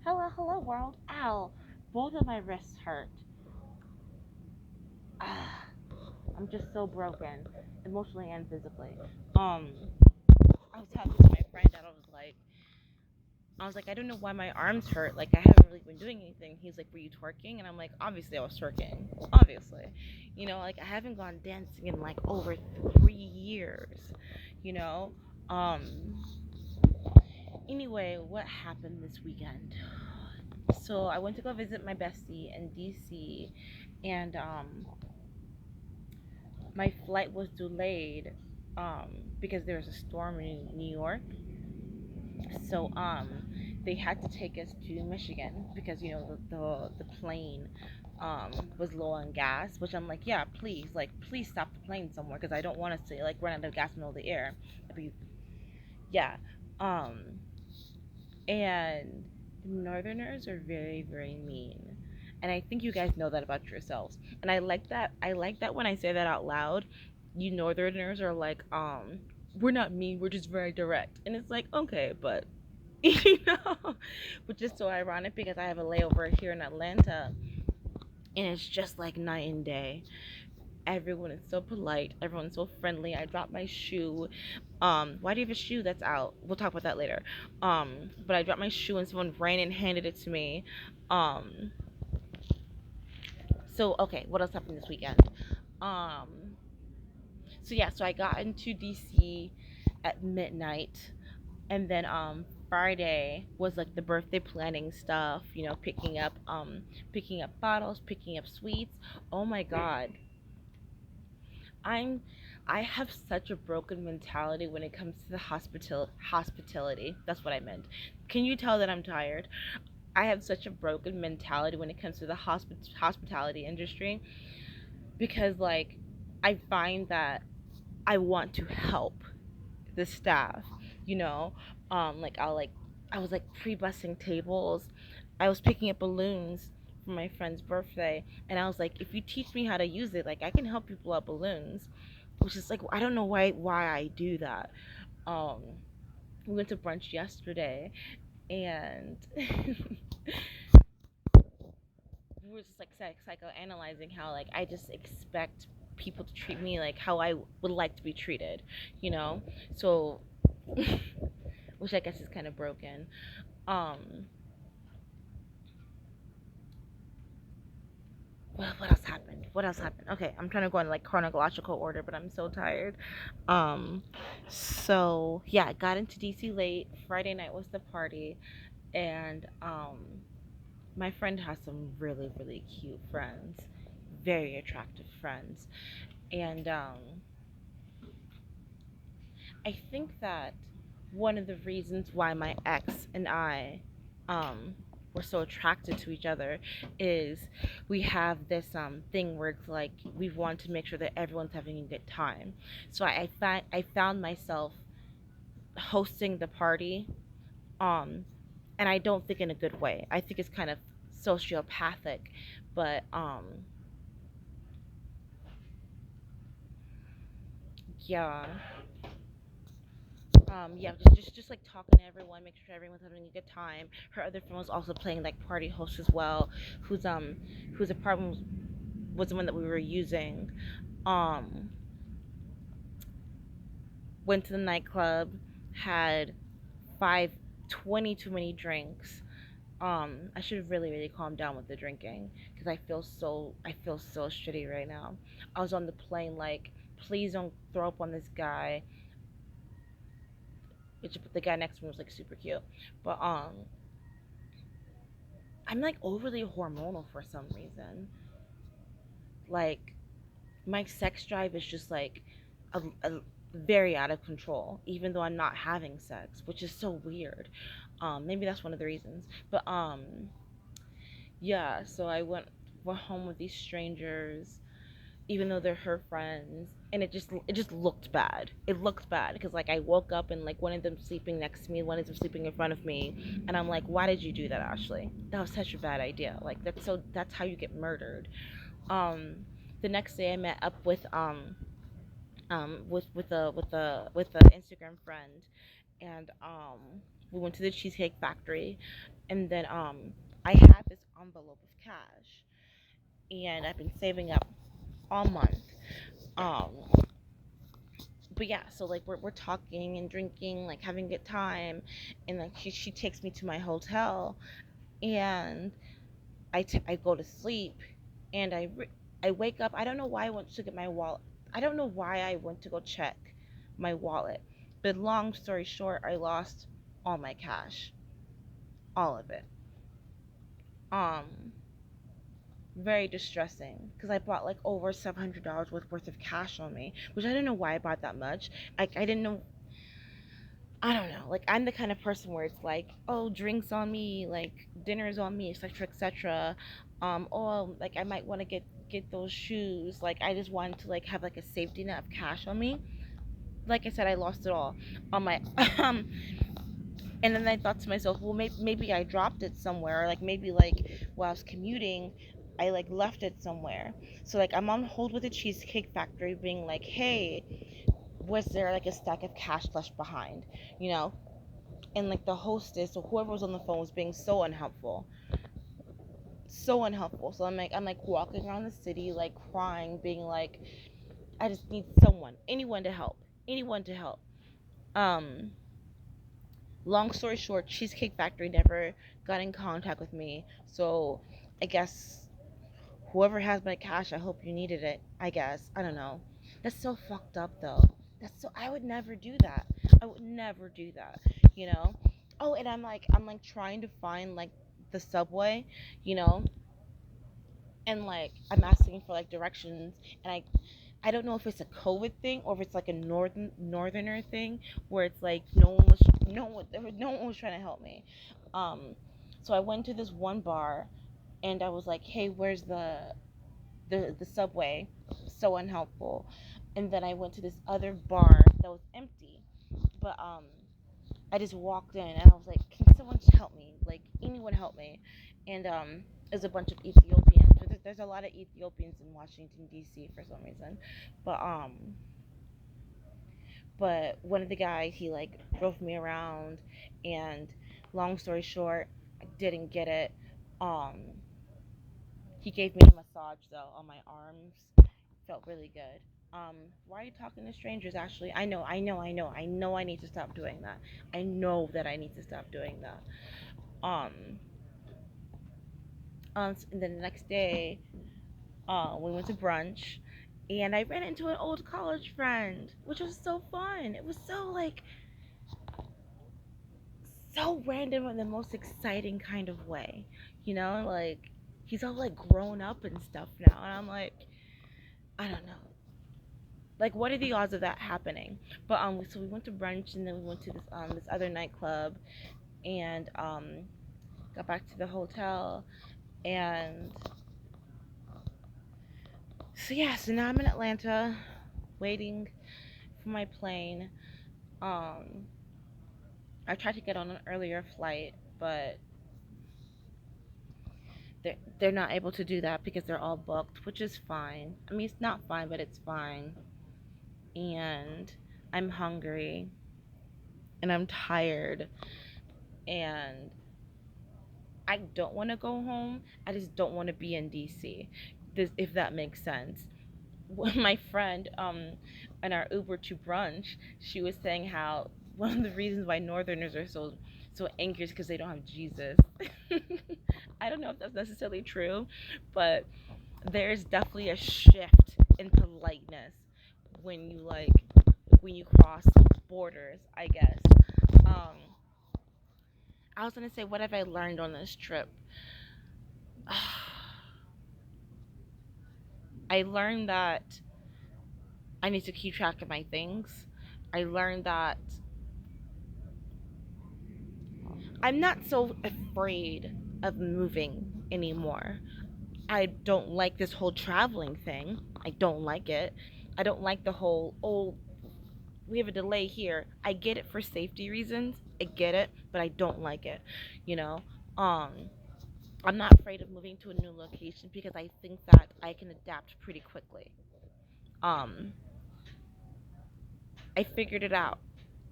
Hello, hello, world. Ow. Both of my wrists hurt. Ah, I'm just so broken, emotionally and physically. Um, I was talking to my friend and I was like, I don't know why my arms hurt. Like, I haven't really been doing anything. He's like, were you twerking? And I'm like, obviously I was twerking. Obviously. Like, I haven't gone dancing in like over 3 years, you know? Um, anyway, what happened this weekend? So I went to go visit my bestie in DC, and my flight was delayed because there was a storm in New York. So they had to take us to Michigan because the plane was low on gas. Which I'm like, yeah, please stop the plane somewhere because I don't want us to like run out of gas in the middle of the air. Yeah. Um, and Northerners are very, very mean. And I think you guys know that about yourselves. And I like that when I say that out loud. You Northerners are like, we're not mean, we're just very direct. And it's like, okay, but you know, which is so ironic because I have a layover here in Atlanta and it's just like night and day. Everyone is so polite, everyone's so friendly. I dropped my shoe. Why do you have a shoe that's out? We'll talk about that later. But I dropped my shoe and someone ran and handed it to me. Um, so okay, what else happened this weekend? Um, so I got into DC at midnight, and then Friday was like the birthday planning stuff. Picking up bottles, picking up sweets. Oh my god, I'm I have such a broken mentality when it comes to the hospitality. That's what I meant. Can you tell that I'm tired? I have such a broken mentality when it comes to the hospitality industry because like I find that I want to help the staff, you know. Like I was like pre-bussing tables. I was picking up balloons for my friend's birthday, and I was like, if you teach me how to use it, like I can help people out balloons, which is like I don't know why I do that. Um, we went to brunch yesterday, and we were just like psychoanalyzing how like I just expect people to treat me like how I would like to be treated, you know. So, which I guess is kind of broken. Um, what else happened? What else happened? Okay, I'm trying to go in like chronological order, but I'm so tired. Um, so yeah, I got into DC late. Friday night was the party, and my friend has some really really cute friends, very attractive friends, and I think that one of the reasons why my ex and I um, were so attracted to each other is we have this thing where it's like we want to make sure that everyone's having a good time. So I found myself hosting the party, um, and I don't think in a good way. I think it's kind of sociopathic, but yeah. Yeah, just like talking to everyone, make sure everyone's having a good time. Her other friend was also playing like party host as well, who's um who's a problem was the one that we were using. Um, went to the nightclub, had 5 20 too many drinks. I should have really really calmed down with the drinking because I feel so shitty right now. I was on the plane like, please don't throw up on this guy. Which the guy next to me was like super cute, but I'm like overly hormonal for some reason. Like my sex drive is just like a very out of control, even though I'm not having sex, which is so weird. Maybe that's one of the reasons. But yeah. So I went home with these strangers, even though they're her friends, and it just looked bad. It looked bad because like I woke up and like one of them sleeping next to me, one of them sleeping in front of me, and I'm like, why did you do that, Ashley? That was such a bad idea. Like that's how you get murdered. Um, the next day I met up with a Instagram friend, and we went to the Cheesecake Factory, And then I had this envelope of cash, and I've been saving up all month. Um, but yeah, so like we're talking and drinking, like having a good time, and like she takes me to my hotel, and I go to sleep, and I wake up. I don't know why I went to get my wallet. I don't know why I went to go check my wallet. But long story short, I lost all my cash, all of it. Um, Very distressing because I bought like over $700 worth of cash on me, which I don't know why I bought that much. Like I didn't know. I don't know. Like I'm the kind of person where it's like, oh, drinks on me, like dinners on me, etc., etc. Or like I might want to get those shoes. Like I just wanted to like have like a safety net of cash on me. Like I said, I lost it all on my and then I thought to myself, well, maybe I dropped it somewhere, or like maybe like while I was commuting, I like left it somewhere. So like I'm on hold with the Cheesecake Factory, being like, hey, was there like a stack of cash left behind, you know? And like the hostess or whoever was on the phone was being so unhelpful, so unhelpful. So I'm like walking around the city like crying, being like, I just need someone, anyone to help, anyone to help. Um, Long story short, Cheesecake Factory never got in contact with me. So I guess whoever has my cash, I hope you needed it. I guess. I don't know. That's so fucked up though. That's so I would never do that. I would never do that, you know? Oh, and I'm like trying to find like the subway, you know? And like I'm asking for like directions, and I don't know if it's a COVID thing or if it's like a northerner thing where it's like no one was trying to help me. Um, so I went to this one bar, and I was like, hey, where's the subway? So unhelpful. And then I went to this other bar that was empty, but I just walked in and I was like, can someone just help me? Like anyone help me? And there's a bunch of Ethiopians. There's a lot of Ethiopians in Washington D.C. for some reason, but one of the guys, he like drove me around, and long story short, I didn't get it. Um, he gave me a massage though on my arms. Felt really good. Why are you talking to strangers? Actually, I know. I need to stop doing that. I know that I need to stop doing that. Um, and then the next day, we went to brunch, and I ran into an old college friend, which was so fun. It was so like so random in the most exciting kind of way, like he's all like grown up and stuff now, and I'm like, I don't know, like what are the odds of that happening? But so we went to brunch, and then we went to this other nightclub, and got back to the hotel, and so yeah, so now I'm in Atlanta waiting for my plane. um I tried to get on an earlier flight, but they're not able to do that because they're all booked, which is fine. I mean, it's not fine, but it's fine. And I'm hungry, and I'm tired, and I don't want to go home. I just don't want to be in DC. If that makes sense. My friend, in our Uber to brunch, she was saying how one of the reasons why Northerners are so angry is because they don't have Jesus. I don't know if that's necessarily true, but there's definitely a shift in politeness when you like when you cross borders, I guess. Um, I was gonna say, what have I learned on this trip? I learned that I need to keep track of my things. I learned that I'm not so afraid of moving anymore. I don't like this whole traveling thing. I don't like it. I don't like the whole, oh, we have a delay here. I get it for safety reasons. I get it, but I don't like it. You know, um, I'm not afraid of moving to a new location because I think that I can adapt pretty quickly. Um, I figured it out.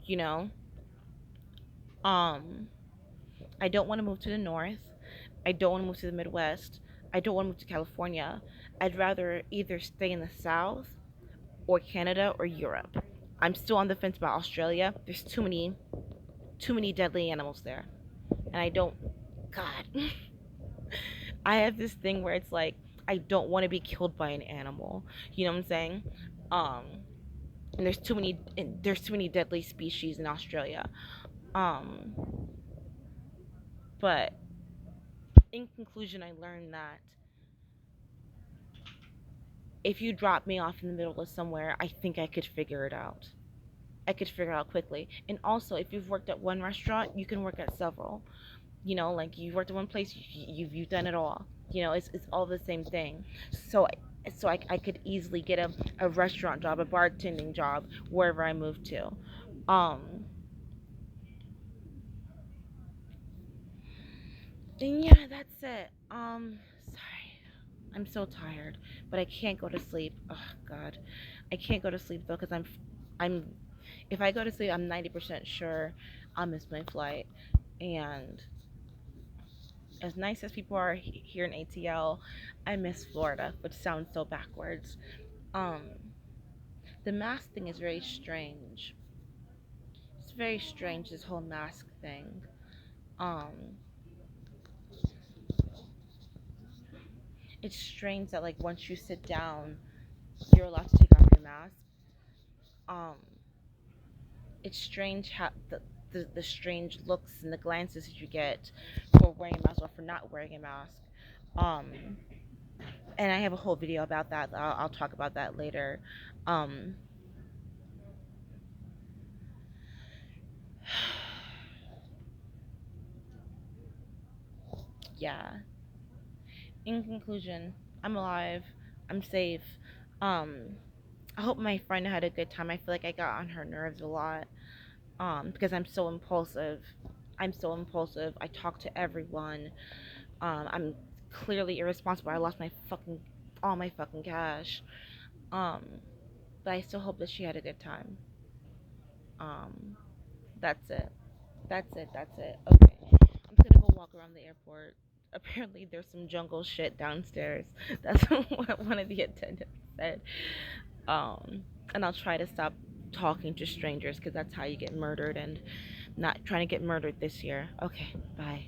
You know, um, I don't want to move to the north. I don't want to move to the Midwest. I don't want to move to California. I'd rather either stay in the South or Canada or Europe. I'm still on the fence about Australia. There's too many deadly animals there. And I don't God. I have this thing where it's like I don't want to be killed by an animal. You know what I'm saying? Um and there's too many deadly species in Australia. Um but in conclusion, I learned that if you drop me off in the middle of somewhere, I think I could figure it out. I could figure it out quickly. And also, if you've worked at one restaurant, you can work at several. You know, like you've worked at one place, you've done it all. You know, it's all the same thing. So I could easily get a restaurant job, a bartending job wherever I move to. Um, and yeah, that's it. Sorry, I'm so tired, but I can't go to sleep. Oh God, I can't go to sleep though because I'm if I go to sleep, I'm 90% sure I'll miss my flight. And as nice as people are here in ATL, I miss Florida, which sounds so backwards. Um, the mask thing is very strange. It's very strange, this whole mask thing. Um, it's strange that like once you sit down, you're allowed to take off your mask. Um, it's strange how the strange looks and the glances that you get for wearing a mask or for not wearing a mask. Um, and I have a whole video about that. I'll talk about that later. Um, yeah. In conclusion, I'm alive. I'm safe. Um, I hope my friend had a good time. I feel like I got on her nerves a lot. Because I'm so impulsive. I'm so impulsive. I talk to everyone. I'm clearly irresponsible. I lost my fucking all my fucking cash. Um, but I still hope that she had a good time. Um, that's it. That's it. That's it. Okay. I'm just gonna go walk around the airport. Apparently, there's some jungle shit downstairs. That's what one of the attendants said. Um, and I'll try to stop talking to strangers because that's how you get murdered and not trying to get murdered this year. Okay, bye.